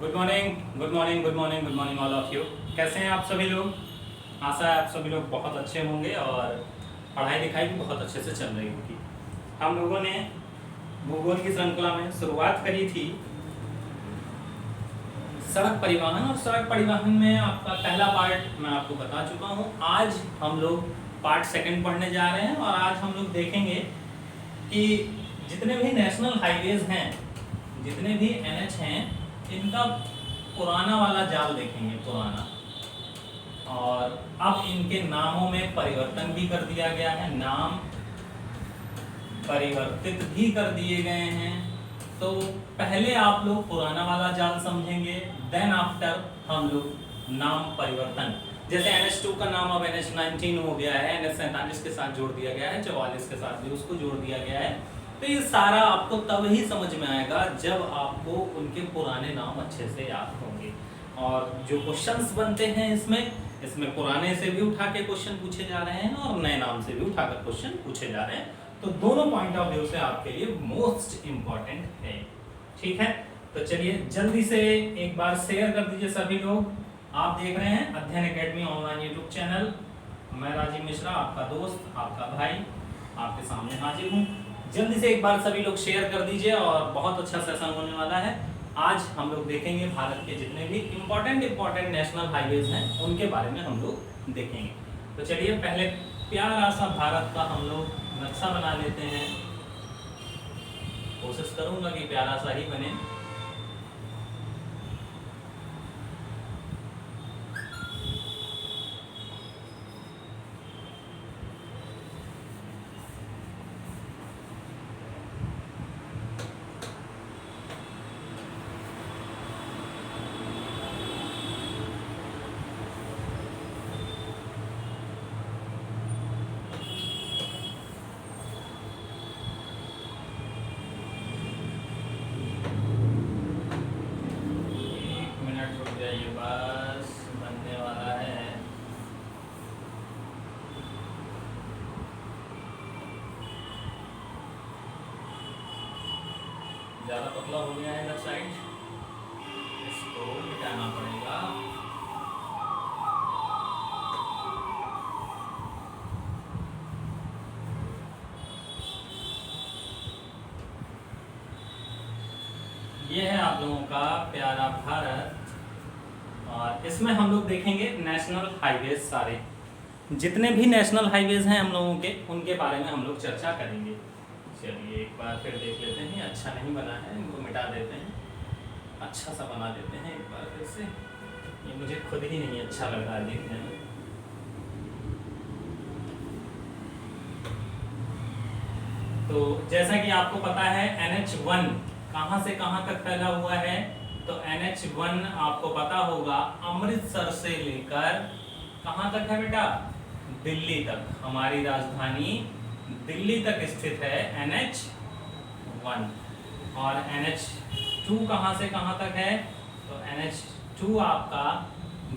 Good morning good morning good morning good morning all of you. कैसे हैं आप सभी लोग? आशा है आप सभी लोग बहुत अच्छे होंगे और पढ़ाई लिखाई भी बहुत अच्छे से चल रही होगी। हम लोगों ने भूगोल की श्रृंखला में शुरुआत करी थी सड़क परिवहन, और सड़क परिवहन में आपका पहला पार्ट मैं आपको बता चुका हूँ। आज हम लोग पार्ट सेकंड पढ़ने जा रहे हैं और आज हम लोग देखेंगे कि जितने भी नेशनल हाईवेज हैं, जितने भी एनएच हैं, इनका पुराना वाला जाल देखेंगे, पुराना। और अब इनके नामों में परिवर्तन भी कर दिया गया है, नाम परिवर्तित भी कर दिए गए हैं। तो पहले आप लोग पुराना वाला जाल समझेंगे, देन आफ्टर हम लोग नाम परिवर्तन। जैसे NH2 का नाम अब NH19 हो गया है, NH47 के साथ जोड़ दिया गया है, 44 के साथ भी उसको जोड़ दिया गया है। तो ये सारा आपको तब ही समझ में आएगा जब आपको उनके पुराने नाम अच्छे से याद होंगे। और जो क्वेश्चंस बनते हैं इसमें पुराने से भी उठा के क्वेश्चन पूछे जा रहे हैं और नए नाम से भी उठाकर क्वेश्चन पूछे जा रहे हैं। तो दोनों पॉइंट ऑफ व्यू से आपके लिए मोस्ट इंपॉर्टेंट है। ठीक है, तो चलिए जल्दी से एक बार शेयर कर दीजिए सभी लोग। आप देख रहे हैं अध्ययन एकेडमी ऑनलाइन यूट्यूब चैनल। मैं राजीव मिश्रा, आपका दोस्त, आपका भाई, आपके सामने हाजिर हूँ। जल्दी से एक बार सभी लोग शेयर कर दीजिए और बहुत अच्छा सेशन होने वाला है। आज हम लोग देखेंगे भारत के जितने भी इम्पोर्टेंट नेशनल हाईवेज हैं उनके बारे में हम लोग देखेंगे। तो चलिए पहले प्यारा सा भारत का हम लोग नक्शा बना लेते हैं। कोशिश करूंगा कि प्यारा सा ही बने। ये बस बनने वाला है। ज़्यादा पतला हो गया है इधर साइड, इसको मिटाना पड़ेगा। ये है आप लोगों का प्यारा भारत और इसमें हम लोग देखेंगे नेशनल हाईवेज। सारे जितने भी नेशनल हाईवेज हैं हम लोगों के, उनके बारे में हम लोग चर्चा करेंगे। चलिए एक बार फिर देख लेते हैं। अच्छा नहीं बना है, इनको मिटा देते हैं, अच्छा सा बना देते हैं एक बार फिर से। ये मुझे खुद ही नहीं अच्छा लग रहा है देखने में। तो जैसा कि आपको पता है NH1 कहाँ से कहाँ तक फैला हुआ है, तो NH1 आपको पता होगा अमृतसर से लेकर कहाँ तक है बेटा, दिल्ली तक। हमारी राजधानी दिल्ली तक स्थित है NH1। और NH2 कहाँ से कहाँ तक है, तो NH2 आपका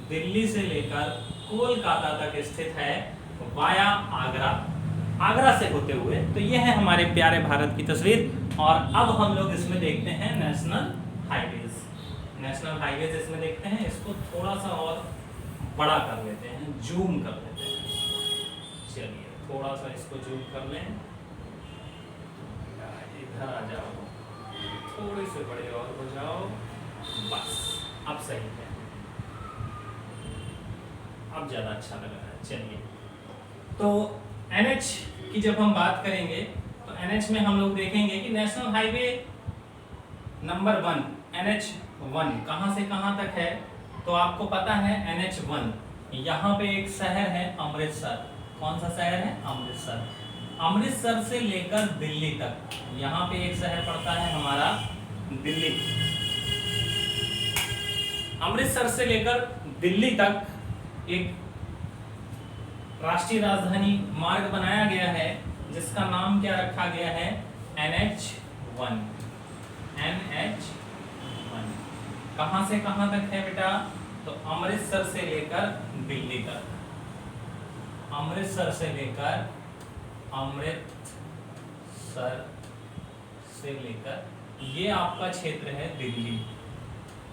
दिल्ली से लेकर कोलकाता तक स्थित है, वाया आगरा से होते हुए। तो ये है हमारे प्यारे भारत की तस्वीर। और अब हम लोग इसमें देखते हैं नेशनल हाईवेज इसमें देखते हैं। इसको थोड़ा सा और बड़ा कर लेते हैं, जूम कर लेते हैं। चलिए थोड़ा सा इसको जूम कर लें, इधर आ जाओ, थोड़े से बड़े और हो जाओ, बस अब सही है, अब ज़्यादा अच्छा लग रहा है। चलिए तो NH की जब हम बात करेंगे तो NH में हम लोग देखेंगे कि नेशनल हाईवे नंबर 1 NH1 कहाँ से कहाँ तक है, तो आपको पता है NH1 यहाँ पे एक शहर है अमृतसर। कौन सा शहर है? अमृतसर। अमृतसर से लेकर दिल्ली तक यहाँ पे एक शहर पड़ता है हमारा दिल्ली। अमृतसर से लेकर दिल्ली तक एक राष्ट्रीय राजधानी मार्ग बनाया गया है जिसका नाम क्या रखा गया है, NH1। कहां से कहां तक है बेटा, तो अमृतसर से लेकर दिल्ली तक। अमृतसर से लेकर ये आपका क्षेत्र है दिल्ली।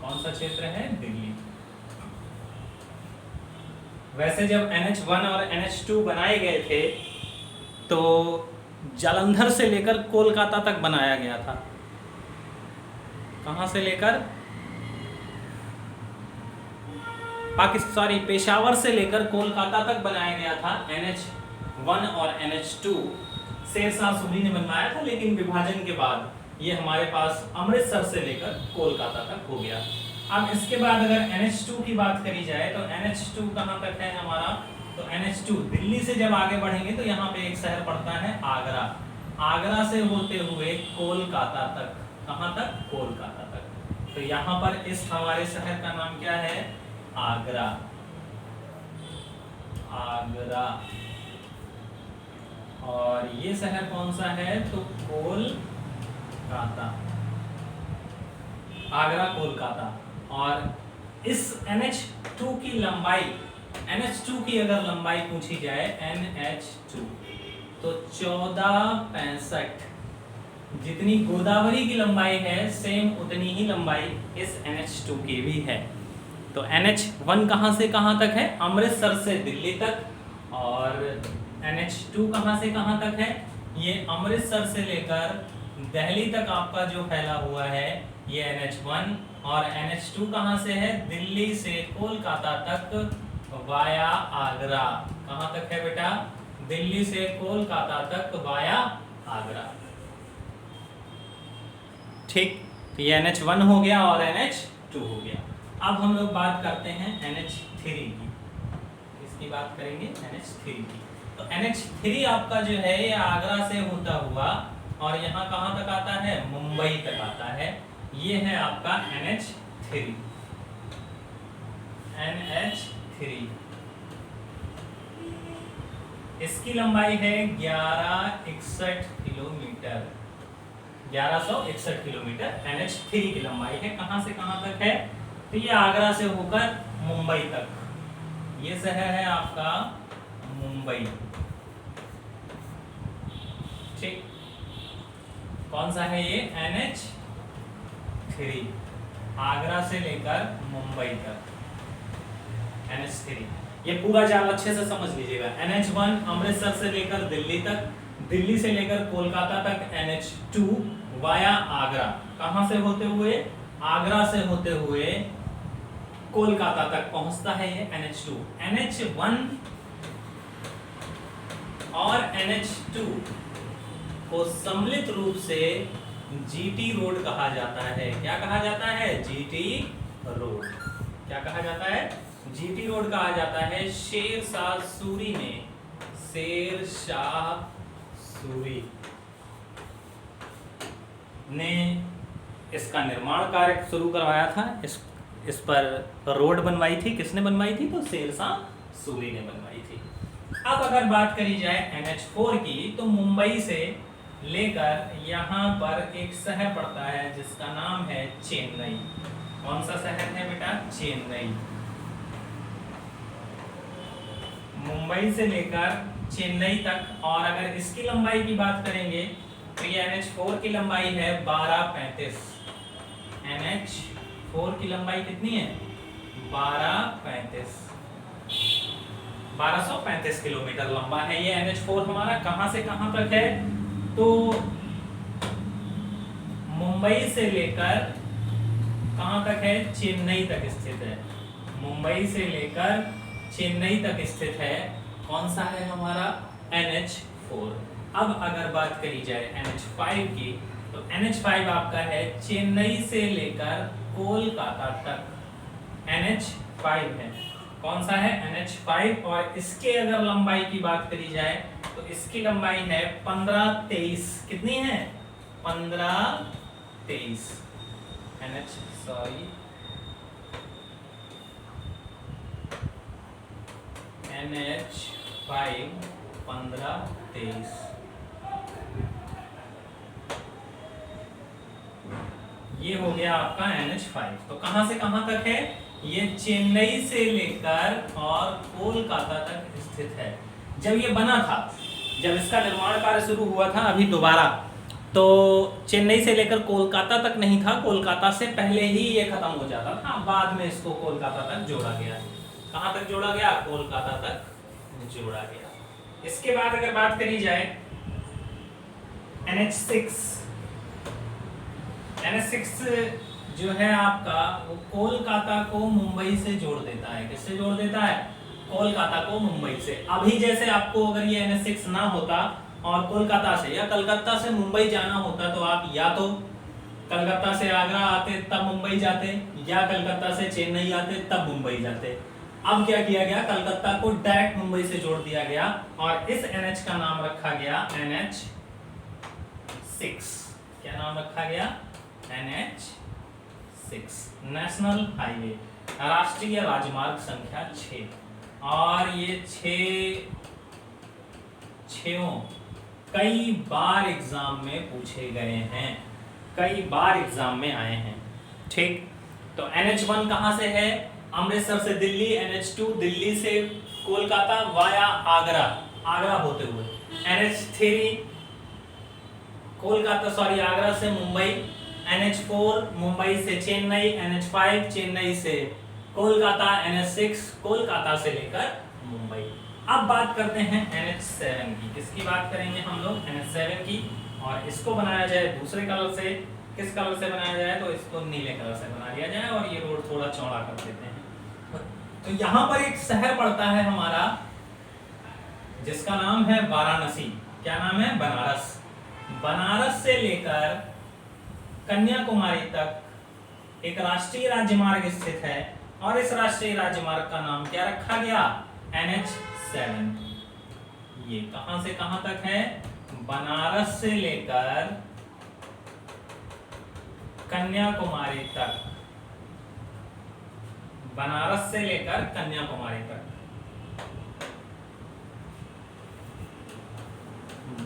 कौन सा क्षेत्र है? दिल्ली। वैसे जब NH1 और NH2 बनाए गए थे तो जालंधर से लेकर कोलकाता तक बनाया गया था। कहां से लेकर? पेशावर से लेकर कोलकाता तक बनाया गया था NH1 और NH2। शेरशाह सूरी ने बनवाया था, लेकिन विभाजन के बाद ये हमारे पास अमृतसर से लेकर कोलकाता तक हो गया। अब इसके बाद अगर NH2 की बात करी जाए तो NH2 कहाँ तक है हमारा? तो NH2 दिल्ली से जब आगे बढ़ेंगे तो यहाँ पे एक शहर पड़ता है आगरा। आगरा से होते हुए कोलकाता तक। कहाँ तक? कोलकाता तक। तो यहाँ पर इस हमारे शहर का नाम क्या है? आगरा। आगरा। और ये शहर कौन सा है? तो कोलकाता। आगरा, कोलकाता। और इस NH2 की लंबाई, NH2 की अगर लंबाई पूछी जाए, NH2 तो 1465, जितनी गोदावरी की लंबाई है सेम उतनी ही लंबाई इस NH2 की भी है। तो NH1 कहाँ से कहाँ तक है? अमृतसर से दिल्ली तक। और NH2 कहाँ से कहाँ तक है? ये अमृतसर से लेकर दिल्ली तक आपका जो फैला हुआ है ये NH1। और NH2 कहाँ से है? दिल्ली से कोलकाता तक वाया आगरा। कहाँ तक है बेटा? दिल्ली से कोलकाता तक वाया आगरा। ठीक, तो ये NH1 हो गया और NH2 हो गया। अब हम लोग बात करते हैं NH3 की। इसकी बात करेंगे NH3 की। तो NH3 आपका जो है ये आगरा से होता हुआ और यहाँ कहाँ तक आता है? मुंबई तक आता है। ये है आपका NH3। NH3 इसकी लंबाई है 1161 किलोमीटर। 1161 किलोमीटर NH3 की लंबाई है। कहां से कहां तक है? तो ये आगरा से होकर मुंबई तक। ये शहर है आपका मुंबई। ठीक, कौन सा है ये? NH3। आगरा से लेकर मुंबई तक NH3। ये पूरा जाल अच्छे से समझ लीजिएगा। NH1 अमृतसर से लेकर दिल्ली तक, दिल्ली से लेकर कोलकाता तक NH2 वाया आगरा। कहां से होते हुए? आगरा से होते हुए कोलकाता तक पहुंचता है ये NH2। NH1 और NH2 को सम्मिलित रूप से GT रोड कहा जाता है। क्या कहा जाता है? GT road. क्या कहा जाता है? GT रोड कहा जाता है। शेरशाह सूरी ने, शेरशाह सूरी ने इसका निर्माण कार्य शुरू करवाया था। इस पर रोड बनवाई थी। किसने बनवाई थी? तो शेरशाह सूरी ने बनवाई थी। अब अगर बात करी जाए NH4 की तो मुंबई से लेकर यहाँ पर एक शहर पड़ता है जिसका नाम है चेन्नई। कौन सा शहर है बेटा? चेन्नई। मुंबई से लेकर चेन्नई तक। और अगर इसकी लंबाई की बात करेंगे तो ये NH4 की लंबाई है 1235। NH4 की लंबाई कितनी है? 1235 किलोमीटर लंबा है ये NH4 हमारा। कहां से कहां तक है? तो मुंबई से लेकर कहां तक है? चेन्नई तक स्थित है। मुंबई से लेकर चेन्नई तक स्थित है। कौन सा है हमारा? NH4। अब अगर बात करी जाए NH5 की तो NH5 आपका है चेन्नई से लेकर कोलकाता तक। NH5 है। कौन सा है? NH5। और इसके अगर लंबाई की बात करी जाए तो इसकी लंबाई है 1523। कितनी है? 1523। NH5 1523। ये हो गया आपका NH5। तो कहां से कहां तक है? ये चेन्नई से लेकर और कोलकाता तक स्थित है। जब ये बना था, जब इसका निर्माण कार्य शुरू हुआ था अभी दोबारा, तो चेन्नई से लेकर कोलकाता तक नहीं था, कोलकाता से पहले ही ये खत्म हो जाता था, बाद में इसको कोलकाता तक जोड़ा गया। कहां तक जोड़ा गया? कोलकाता तक जोड़ा गया। इसके बाद अगर बात करी जाए NH6, NH6 जो है आपका, वो कोलकाता को मुंबई से जोड़ देता है। किससे जोड़ देता है? कोलकाता को मुंबई से। अभी जैसे आपको अगर ये NH6 ना होता और कोलकाता से या कलकत्ता से मुंबई जाना होता, तो आप या तो कलकत्ता से आगरा आते तब मुंबई जाते, या कलकत्ता से चेन्नई आते तब मुंबई जाते। अब क्या किया गया? कलकत्ता को डायरेक्ट मुंबई से जोड़ दिया गया और इस NH का नाम रखा गया NH6। क्या नाम रखा गया? NH6, नेशनल हाईवे, राष्ट्रीय राजमार्ग संख्या 6। और ये छयों कई बार एग्जाम में पूछे गए हैं, कई बार एग्जाम में आए हैं। ठीक, तो NH1 कहां से है? अमृतसर से दिल्ली, NH2 दिल्ली से कोलकाता वाया आगरा, आगरा होते हुए। NH3 आगरा से मुंबई, NH4 मुंबई से चेन्नई, NH5 चेन्नई से कोलकाता, NH6 कोलकाता से लेकर मुंबई। अब बात करते हैं NH7 की। किसकी बात करेंगे हम लोग? NH7 की। और इसको बनाया जाए दूसरे कलर से। किस कलर से बनाया जाए? तो इसको नीले कलर से बना दिया जाए और ये रोड थोड़ा चौड़ा कर देते हैं। तो यहाँ पर एक शहर पड़ता है हमारा, जिसका नाम है वाराणसी। क्या नाम है? बनारस। बनारस से लेकर कन्याकुमारी तक एक राष्ट्रीय राजमार्ग स्थित है और इस राष्ट्रीय राजमार्ग का नाम क्या रखा गया? NH7। ये कहां से कहां तक है? बनारस से लेकर कन्याकुमारी तक, बनारस से लेकर कन्याकुमारी तक,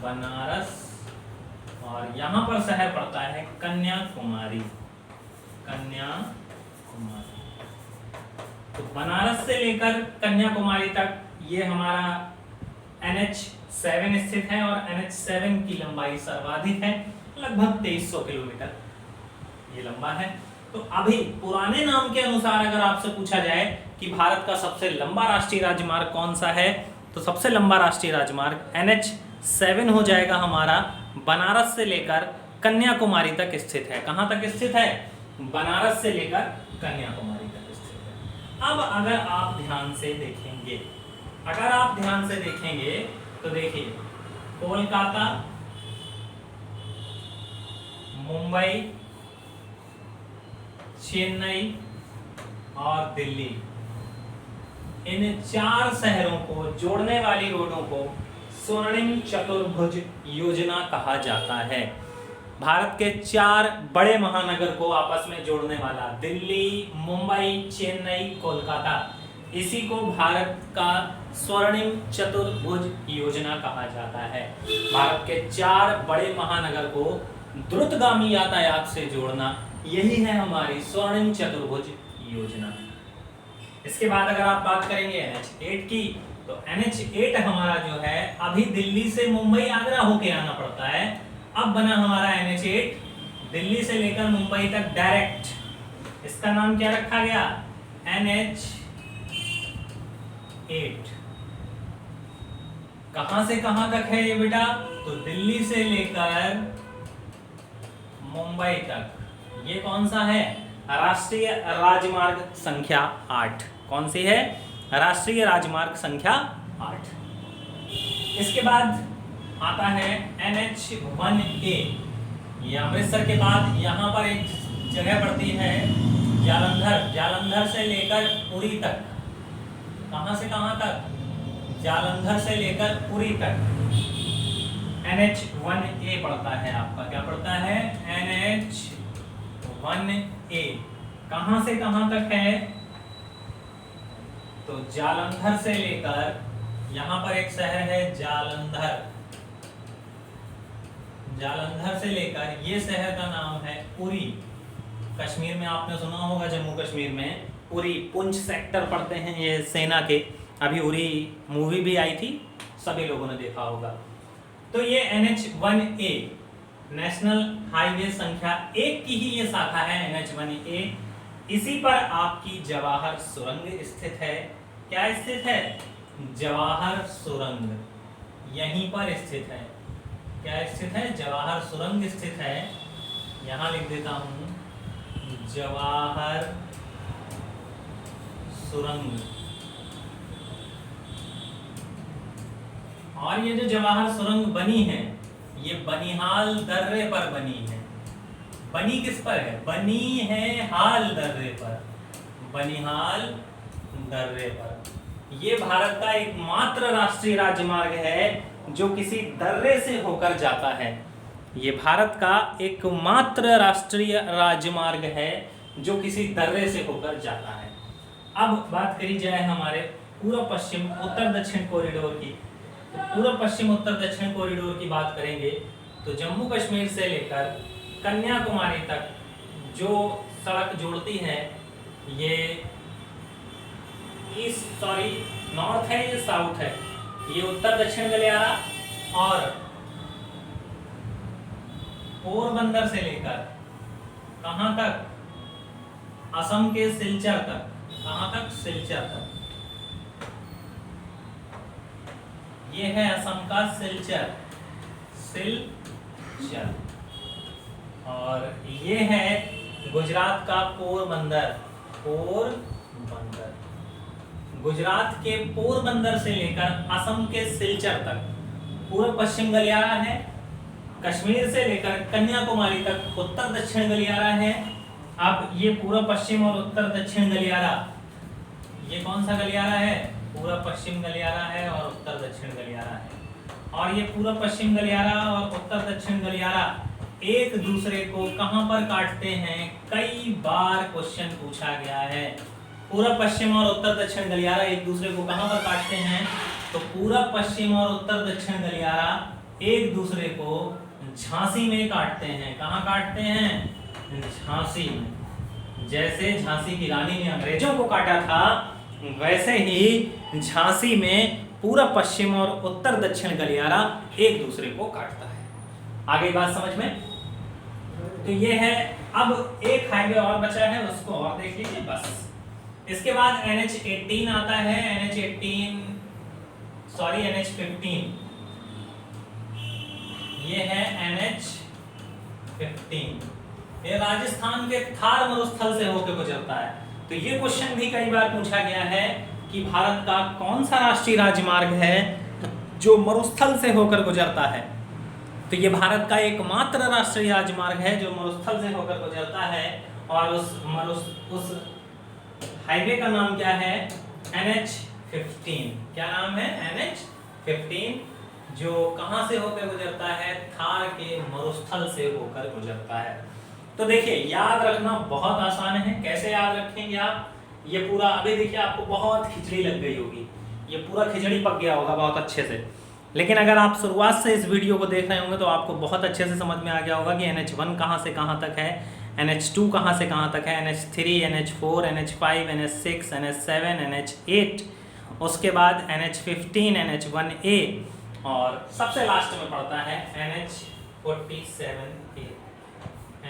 बनारस, और यहां पर शहर पड़ता है कन्याकुमारी। कन्याकुमारी, तो बनारस से लेकर कन्याकुमारी तक ये हमारा NH7 स्थित है और NH7 की लंबाई सर्वाधिक है, लगभग 2300 किलोमीटर ये लंबा है। तो अभी पुराने नाम के अनुसार अगर आपसे पूछा जाए कि भारत का सबसे लंबा राष्ट्रीय राजमार्ग कौन सा है, तो सबसे लंबा राष्ट्रीय राजमार्ग NH7 हो जाएगा हमारा, बनारस से लेकर कन्याकुमारी तक स्थित है। कहां तक स्थित है? बनारस से लेकर कन्याकुमारी तक स्थित है। अब अगर आप ध्यान से देखेंगे, तो देखिए कोलकाता, मुंबई, चेन्नई और दिल्ली, इन 4 शहरों को जोड़ने वाली रोडों को स्वर्णिम चतुर्भुज योजना कहा जाता है। भारत के 4 बड़े महानगर को आपस में जोड़ने वाला, दिल्ली, मुंबई, चेन्नई, कोलकाता, इसी को भारत का स्वर्णिम चतुर्भुज योजना कहा जाता है। भारत के 4 बड़े महानगर को द्रुतगामी यातायात से जोड़ना, यही है हमारी स्वर्णिम चतुर्भुज योजना। इसके बाद अगर आप बात करेंगे NH8 की, तो NH8 हमारा जो है, अभी दिल्ली से मुंबई आगरा होके आना पड़ता है, अब बना हमारा NH8 दिल्ली से लेकर मुंबई तक डायरेक्ट। इसका नाम क्या रखा गया? NH8। कहां से कहां तक है ये बेटा? तो दिल्ली से लेकर मुंबई तक। ये कौन सा है? राष्ट्रीय राजमार्ग संख्या 8। कौन सी है? राष्ट्रीय राजमार्ग संख्या 8। इसके बाद आता है NH1A। ये अमृतसर के बाद यहाँ पर एक जगह पड़ती है जालंधर, जालंधर से लेकर पुरी तक। कहां से कहां तक? जालंधर से लेकर पुरी तक NH1A पड़ता है आपका। क्या पड़ता है? NH1A। कहां से कहां तक है? तो जालंधर से लेकर, यहां पर एक शहर है जालंधर, जालंधर से लेकर ये शहर का नाम है पुरी। कश्मीर में आपने सुना होगा, जम्मू कश्मीर में पुरी, पुंछ सेक्टर पड़ते हैं ये सेना के। अभी उरी मूवी भी आई थी, सभी लोगों ने देखा होगा। तो ये NH1A नेशनल हाईवे संख्या 1 की ही ये शाखा है NH1A। इसी पर आपकी जवाहर सुरंग स्थित है। क्या स्थित है? जवाहर सुरंग यहीं पर स्थित है। क्या स्थित है? जवाहर सुरंग स्थित है। यहां लिख देता हूं जवाहर सुरंग। और ये जो जवाहर सुरंग बनी है ये बनिहाल दर्रे पर बनी है। बनी किस पर है? बनी है हाल दर्रे पर, बनिहाल दर्रे पर। ये भारत का एकमात्र राष्ट्रीय राजमार्ग है जो किसी दर्रे से होकर जाता है। ये भारत का एकमात्र राष्ट्रीय राजमार्ग है जो किसी दर्रे से होकर जाता है। अब बात करी जाए हमारे पूर्व पश्चिम उत्तर दक्षिण कॉरिडोर की। पूर्व पश्चिम उत्तर दक्षिण कॉरिडोर की बात करेंगे तो जम्मू कश्मीर से लेकर कन्याकुमारी तक जो सड़क जोड़ती है ये नॉर्थ है, ये साउथ है। ये उत्तर दक्षिण गलियारा और पोरबंदर से लेकर कहां तक? असम के सिलचर तक। कहां तक? सिलचर तक। ये है असम का सिलचर, सिलचर। और ये है गुजरात का पोरबंदर, पोरबंदर। गुजरात के पोरबंदर से लेकर असम के सिलचर तक पूर्व पश्चिम गलियारा है। कश्मीर से लेकर कन्याकुमारी तक उत्तर दक्षिण गलियारा है। अब ये पूर्व पश्चिम और उत्तर दक्षिण गलियारा, ये कौन सा गलियारा है? पूर्व पश्चिम गलियारा है और उत्तर दक्षिण गलियारा है। और ये पूर्व पश्चिम गलियारा और उत्तर दक्षिण गलियारा एक दूसरे को कहां पर काटते हैं? कई बार क्वेश्चन पूछा गया है। पूर्व पश्चिम और उत्तर दक्षिण गलियारा एक दूसरे को कहां पर काटते हैं? तो पूर्व पश्चिम और उत्तर दक्षिण गलियारा एक दूसरे को झांसी में काटते हैं। कहां काटते हैं? झांसी में। जैसे झांसी की रानी ने अंग्रेजों को काटा था वैसे ही झांसी में पूर्व पश्चिम और उत्तर दक्षिण गलियारा एक दूसरे को काटता है। आगे बात समझ में? तो ये है। अब एक हाईवे और बचा है, उसको और देख लीजिए बस। इसके बाद NH18 आता है। NH15। ये है NH15। ये राजस्थान के थार मरुस्थल से होकर गुजरता है। तो ये क्वेश्चन भी कई बार पूछा गया है कि भारत का कौन सा राष्ट्रीय राजमार्ग है जो मरुस्थल से होकर गुजरता है। तो ये भारत का एकमात्र राष्ट्रीय राजमार्ग है जो मरुस्थल से होकर गुजरता है। और उस हाईवे का नाम क्या है? NH15। क्या नाम है? NH15, जो कहां से होकर गुजरता है? थार के मरुस्थल से होकर गुजरता है। तो देखिए याद रखना बहुत आसान है। कैसे याद रखेंगे आप? ये पूरा अभी देखिए आपको बहुत खिचड़ी लग गई होगी, ये पूरा खिचड़ी पक गया होगा बहुत अच्छे से। लेकिन अगर आप शुरुआत से इस वीडियो को देख रहे होंगे तो आपको बहुत अच्छे से समझ में आ गया होगा कि NH1 कहाँ से कहाँ तक है, NH2 कहाँ से कहाँ तक है, NH3, NH4, NH5, NH6, NH7, NH8, उसके बाद NH15, NH1A और सबसे लास्ट में पड़ता है NH47A,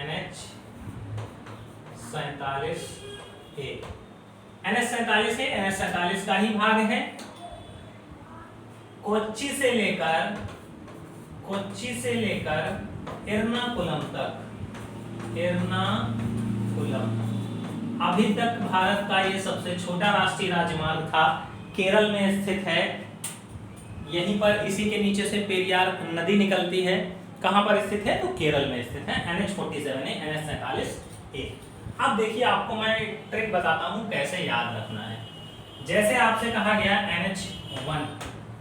NH47A। NH47 का ही भाग है। कोच्चि से लेकर एर्नाकुलम तक, अभी तक भारत का ये सबसे छोटा राष्ट्रीय राजमार्ग था। केरल में स्थित है। यहीं पर इसी के नीचे से पेरियार नदी निकलती है। कहां पर स्थित है? तो केरल में स्थित है। NH47A, NH47A। अब देखिए आपको मैं एक ट्रिक बताता हूं कैसे याद रखना है। जैसे आपसे कहा गया NH1,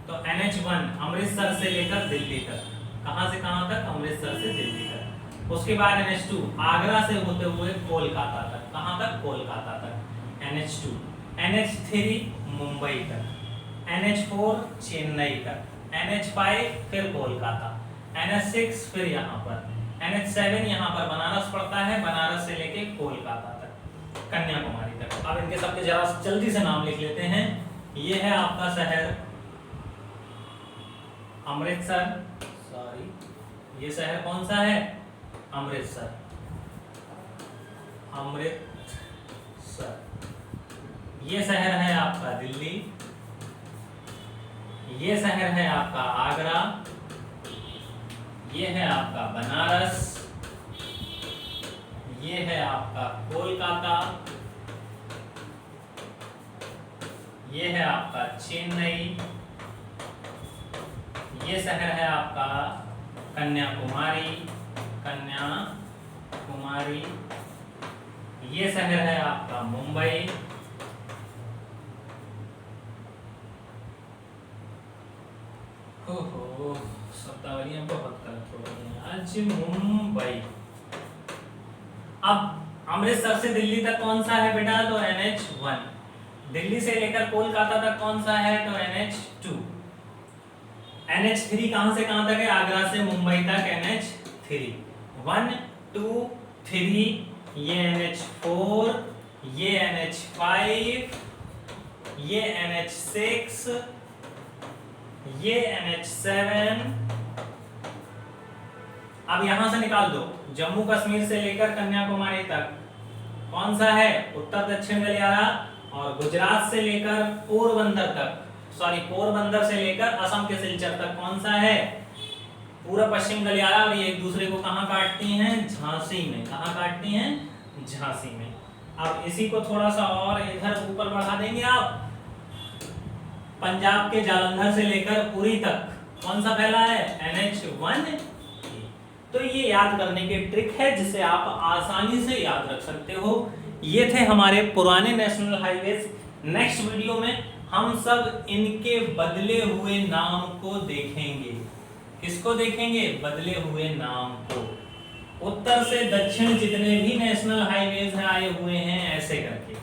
तो NH1 अमृतसर से लेकर दिल्ली तक। कहां से कहां तक? अमृतसर से दिल्ली तक। उसके बाद NH2 आगरा से होते हुए कोलकाता तक। कहां तक? कोलकाता तक NH2। NH3 मुंबई तक, NH4 चेन्नई तक, NH5 फिर कोलकाता, NH6 फिर यहाँ पर, NH7 यहाँ पर बनारस पड़ता है, बनारस से लेके कोलकाता तक, कन्याकुमारी तक। अब इनके सबके जरा जल्दी से नाम लिख लेते हैं। ये है आपका शहर अमृतसर, ये शहर कौन सा है? अमृतसर। ये शहर है आपका दिल्ली। ये शहर है आपका आगरा। ये है आपका बनारस। ये है आपका कोलकाता। ये है आपका चेन्नई। ये शहर है आपका कन्याकुमारी। ये शहर है आपका मुंबई। ओहो, शब्दावलियां बहुत गलत हो रही हैं आज। मुंबई। अब अमृतसर से दिल्ली तक कौन सा है बेटा? तो NH1। दिल्ली से लेकर कोलकाता तक कौन सा है? तो NH2। NH3 कहां से कहां तक है? आगरा से मुंबई तक NH3। 1 2 3। ये NH4, ये NH5, ये NH6, ये NH7। अब यहां से निकाल दो, जम्मू कश्मीर से लेकर कन्याकुमारी तक कौन सा है? उत्तर दक्षिण गलियारा। और गुजरात से लेकर पोरबंदर तक, पोरबंदर से लेकर असम के सिलचर तक कौन सा है? पूर्व पश्चिम गलियारा। और ये एक दूसरे को कहां काटती हैं? झांसी में। कहां काटती हैं? झांसी में। अब इसी को थोड़ा सा और इधर ऊपर बढ़ा देंगे आप, पंजाब के जालंधर से लेकर पुरी तक कौन सा फैला है? NH1। तो ये याद करने की ट्रिक है जिसे आप आसानी से याद रख सकते हो। ये थे हमारे पुराने नेशनल हाईवेज। नेक्स्ट वीडियो में हम सब इनके बदले हुए नाम को देखेंगे। किसको देखेंगे? बदले हुए नाम को। उत्तर से दक्षिण जितने भी नेशनल हाईवेज आए हुए हैं ऐसे करके,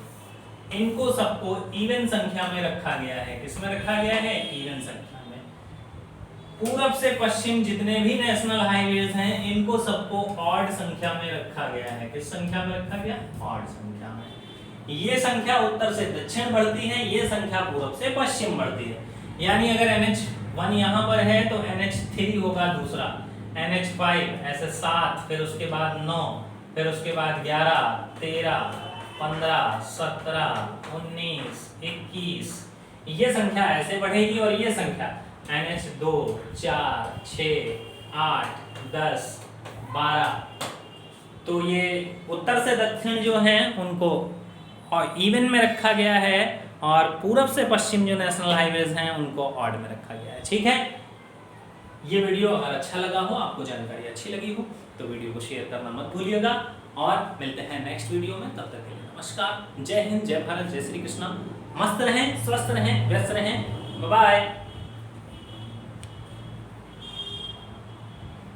इनको सबको इवन संख्या में रखा गया है। किसमें रखा गया है? इवन संख्या में। पूरब से पश्चिम जितने भी नेशनल हाईवेज हैं इनको सबको ऑड संख्या में रखा गया है। किस संख्या में रखा गया? ऑड संख्या में। ये संख्या उत्तर से दक्षिण बढ़ती है, ये संख्या पूरब से पश्चिम बढ़ती है। यानी अगर NH1 यहाँ पर है तो NH3 होगा दूसरा, NH5 ऐसे 7, फिर उसके बाद 9, फिर उसके बाद 11, 13, 15, 17, 19, 21। ये संख्या ऐसे बढ़ेगी और ये संख्या NH2, 4, 6, 8, 10, 12। तो ये उत्तर से दक्षिण जो हैं उनको और इवन में रखा गया है और पूरब से पश्चिम जो नेशनल हाईवेज हैं उनको ऑड में रखा गया है। ठीक है, ये वीडियो अगर अच्छा लगा हो, आपको जानकारी अच्छी लगी हो तो वीडियो को शेयर करना मत भूलिएगा और मिलते हैं नेक्स्ट वीडियो में। तब तक के लिए नमस्कार, जय हिंद, जय भारत, जय श्री कृष्णा। मस्त रहें, स्वस्थ रहें, व्यस्त रहें। Bye bye.